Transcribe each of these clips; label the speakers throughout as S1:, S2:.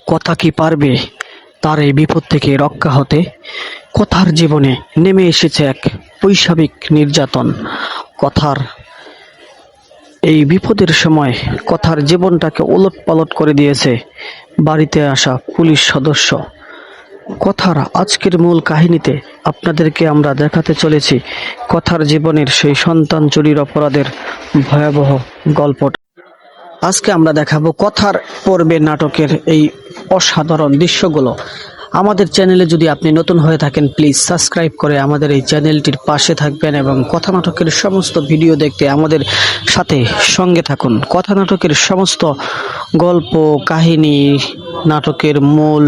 S1: কথা কি পারবে তার এই বিপদ থেকে রক্ষা হতে? কথার জীবনে নেমে এসেছে এক বৈশ্বিক নির্যাতন। কথার এই বিপদের সময় কথার জীবনটাকে ওলটপালট করে দিয়েছে বাড়িতে আসা পুলিশ সদস্য। কথার আজকের মূল কাহিনীতে আপনাদেরকে আমরা দেখাতে চলেছি কথার জীবনের সেই সন্তান চুরির অপরাধের ভয়াবহ গল্পটা। আজকে আমরা দেখাবো কথার পর্বে নাটকের এই অসাধারণ দৃশ্যগুলো। আমাদের চ্যানেলে যদি আপনি নতুন হয়ে থাকেন, প্লিজ সাবস্ক্রাইব করে আমাদের এই চ্যানেলটির পাশে থাকবেন এবং কথা নাটকের সমস্ত ভিডিও দেখতে আমাদের সাথে সঙ্গে থাকুন। কথা নাটকের সমস্ত গল্প, কাহিনী, নাটকের মূল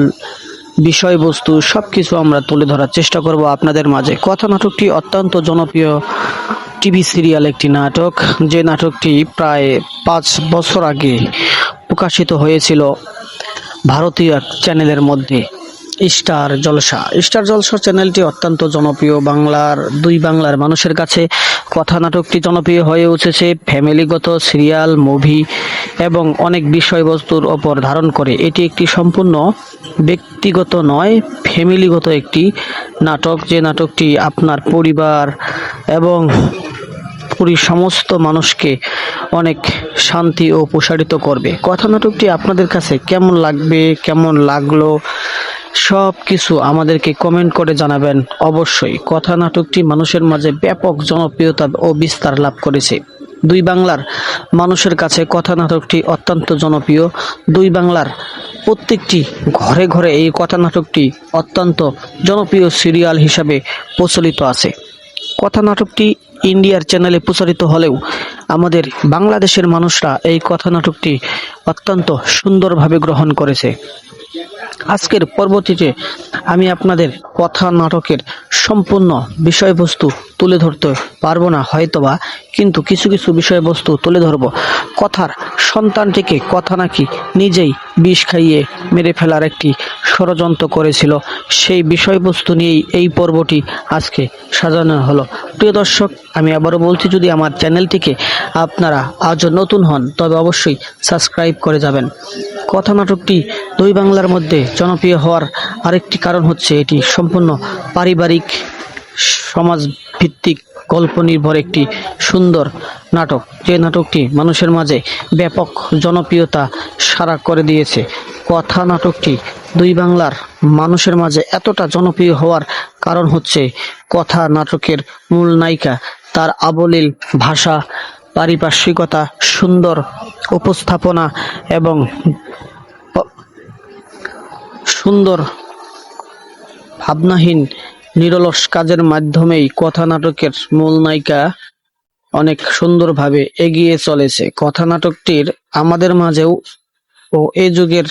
S1: বিষয়বস্তু সবকিছু আমরা তুলে ধরার চেষ্টা করব আপনাদের মাঝে। কথা নাটকটি অত্যন্ত জনপ্রিয় টিভি সিরিয়াল একটি নাটক, যে নাটকটি প্রায় 5 বছর আগে প্রকাশিত হয়েছিল ভারতীয় এক চ্যানেলের মধ্যে, স্টার জলসা। স্টার জলসা চ্যানেলটি অত্যন্ত জনপ্রিয় দুই বাংলার মানুষের কাছে। কথা নাটকটি জনপ্রিয় হয়ে উঠেছে ফ্যামিলিগত সিরিয়াল, মুভি এবং অনেক বিষয়বস্তুর ওপর ধারণ করে। এটি একটি সম্পূর্ণ ব্যক্তিগত নয়, ফ্যামিলিগত একটি নাটক, যে নাটকটি আপনার পরিবার এবং সমস্ত মানুষকে অনেক শান্তি ও প্রসারিত করবে। কথা নাটকটি আপনাদের কাছে কেমন লাগবে, কেমন লাগলো, সব কিছু আমাদেরকে কমেন্ট করে জানাবেন অবশ্যই। কথা নাটকটি মানুষের মাঝে ব্যাপক জনপ্রিয়তা ও বিস্তার লাভ করেছে। দুই বাংলার মানুষের কাছে কথা নাটকটি অত্যন্ত জনপ্রিয়। দুই বাংলার প্রত্যেকটি ঘরে ঘরে এই কথা নাটকটি অত্যন্ত জনপ্রিয় সিরিয়াল হিসাবে প্রচলিত আছে। কথা নাটকটি ইন্ডিয়ার চ্যানেলে প্রচারিত হলেও আমাদের বাংলাদেশের মানুষরা এই কথা নাটকটি অত্যন্ত সুন্দরভাবে গ্রহণ করেছে। আজকের পরবর্তীতে আমি আপনাদের কথা নাটকের সম্পূর্ণ বিষয়বস্তু তুলে ধরতে পারবো না হয়তোবা, কিন্তু কিছু কিছু বিষয়বস্তু তুলে ধরব। কথার সন্তানটিকে কথা নাকি নিজেই বিষ খাইয়ে মেরে ফেলার একটি ষড়যন্ত্র করেছিল, সেই বিষয়বস্তু নিয়েই এই পর্বটি আজকে সাজানো হলো। প্রিয় দর্শক, আমি আবারও বলছি, যদি আমার চ্যানেলটিকে আপনারা আজও নতুন হন তবে অবশ্যই সাবস্ক্রাইব করে যাবেন। কথা নাটকটি দুই বাংলার মধ্যে জনপ্রিয় হওয়ার আরেকটি কারণ হচ্ছে এটি সম্পূর্ণ পারিবারিক সমাজ ভিত্তিক গল্প নির্ভর একটি সুন্দর নাটক, যে নাটকটি মানুষের মাঝে ব্যাপক জনপ্রিয়তা সারা করে দিয়েছে। কথা নাটকটি দুই বাংলার মানুষের মাঝে এতটা জনপ্রিয় হওয়ার কারণ হচ্ছে কথা নাটকের মূল নায়িকা, তার আবলীল ভাষা, পারিপার্শ্বিকতা, সুন্দর উপস্থাপনা এবং সুন্দর ভাবনাহীন নিরলস কাজের মাধ্যমেই কথা নাটকের মূল নায়িকা অনেক সুন্দরভাবে এগিয়ে চলেছে। কথা নাটকটির আমাদের মাঝেও ও এই যুগের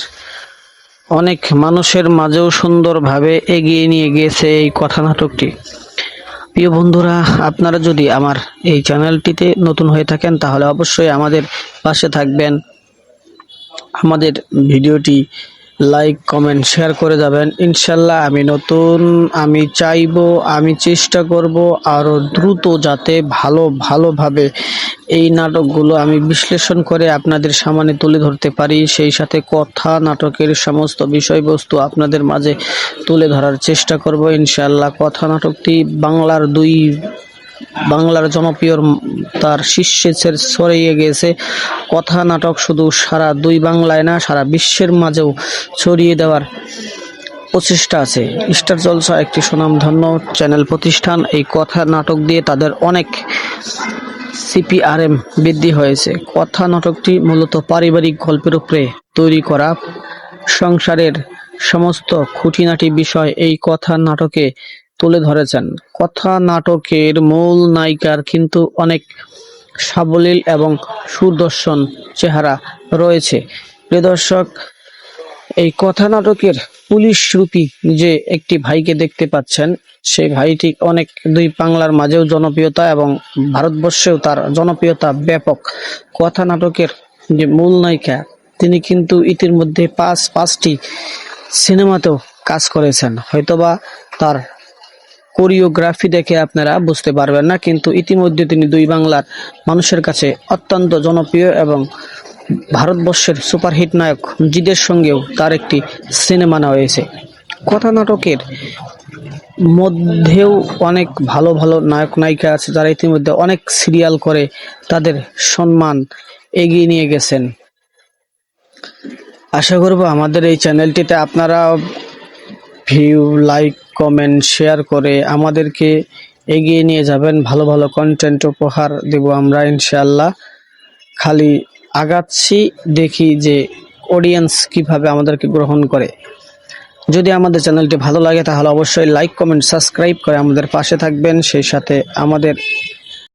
S1: অনেক মানুষের মাঝেও সুন্দরভাবে এগিয়ে নিয়ে গিয়েছে এই কথা নাটকটি। প্রিয় বন্ধুরা, আপনারা যদি আমার এই চ্যানেলটিতে নতুন হয়ে থাকেন তাহলে অবশ্যই আমাদের পাশে থাকবেন, আমাদের ভিডিওটি লাইক, কমেন্ট, শেয়ার করে যাবেন। ইনশাল্লাহ আমি চাইবো, আমি চেষ্টা করব আরও দ্রুত যাতে ভালোভাবে এই নাটকগুলো আমি বিশ্লেষণ করে আপনাদের সামনে তুলে ধরতে পারি, সেই সাথে কথা নাটকের সমস্ত বিষয়বস্তু আপনাদের মাঝে তুলে ধরার চেষ্টা করব ইনশাল্লাহ। কথা নাটকটি বাংলার জনপ্রিয় তার শীর্ষে ছড়িয়ে গেছে। কথা নাটক শুধু সারা দুই বাংলায় না, সারা বিশ্বের মাঝেও ছড়িয়ে দেওয়ার প্রচেষ্টা আছে। স্টার জলসা একটি সুনামধন্য চ্যানেল প্রতিষ্ঠান। এই কথা নাটক দিয়ে তাদের অনেক CPRM বৃদ্ধি হয়েছে। কথা নাটকটি মূলত পারিবারিক গল্পের উপরে তৈরি করা। সংসারের সমস্ত খুঁটিনাটি বিষয় এই কথা নাটকে তুলে ধরেছেন। কথা নাটকের মূল নায়িকার কিন্তু অনেক সাবলীল এবং সুদর্শন চেহারা রয়েছে। প্রিয় দর্শক, এই কথা নাটকের পুলিশ রূপী যে একটি ভাইকে দেখতে পাচ্ছেন, সেই ভাইটি অনেক দুই বাংলার মাঝেও জনপ্রিয়তা এবং ভারতবর্ষেও তার জনপ্রিয়তা ব্যাপক। কথা নাটকের যে মূল নায়িকা, তিনি কিন্তু ইতিমধ্যে পাঁচটি সিনেমাতেও কাজ করেছেন। হয়তোবা তার কোরিওগ্রাফি দেখে আপনারা বুঝতে পারবেন না, কিন্তু ইতিমধ্যে তিনি দুই বাংলার মানুষের কাছে অত্যন্ত জনপ্রিয় এবং ভারতবর্ষের সুপারহিট নায়ক জিতের সঙ্গেও তার একটি সিনেমা নেওয়া হয়েছে। কথা নাটকের মধ্যেও অনেক ভালো ভালো নায়ক নায়িকা আছে যারা ইতিমধ্যে অনেক সিরিয়াল করে তাদের সম্মান এগিয়ে নিয়ে গেছেন। আশা করব আমাদের এই চ্যানেলটিতে আপনারা ভিউ, লাইক, কমেন্ট, শেয়ার করে আমাদেরকে এগিয়ে নিয়ে যাবেন। ভালো ভালো কন্টেন্ট উপহার দেব আমরা ইনশাআল্লাহ। খালি আগাচ্ছি, দেখি যে অডিয়েন্স কিভাবে আমাদেরকে গ্রহণ করে। যদি আমাদের চ্যানেলটি ভালো লাগে তাহলে অবশ্যই লাইক, কমেন্ট, সাবস্ক্রাইব করে আমাদের পাশে থাকবেন। সেই সাথে আমাদের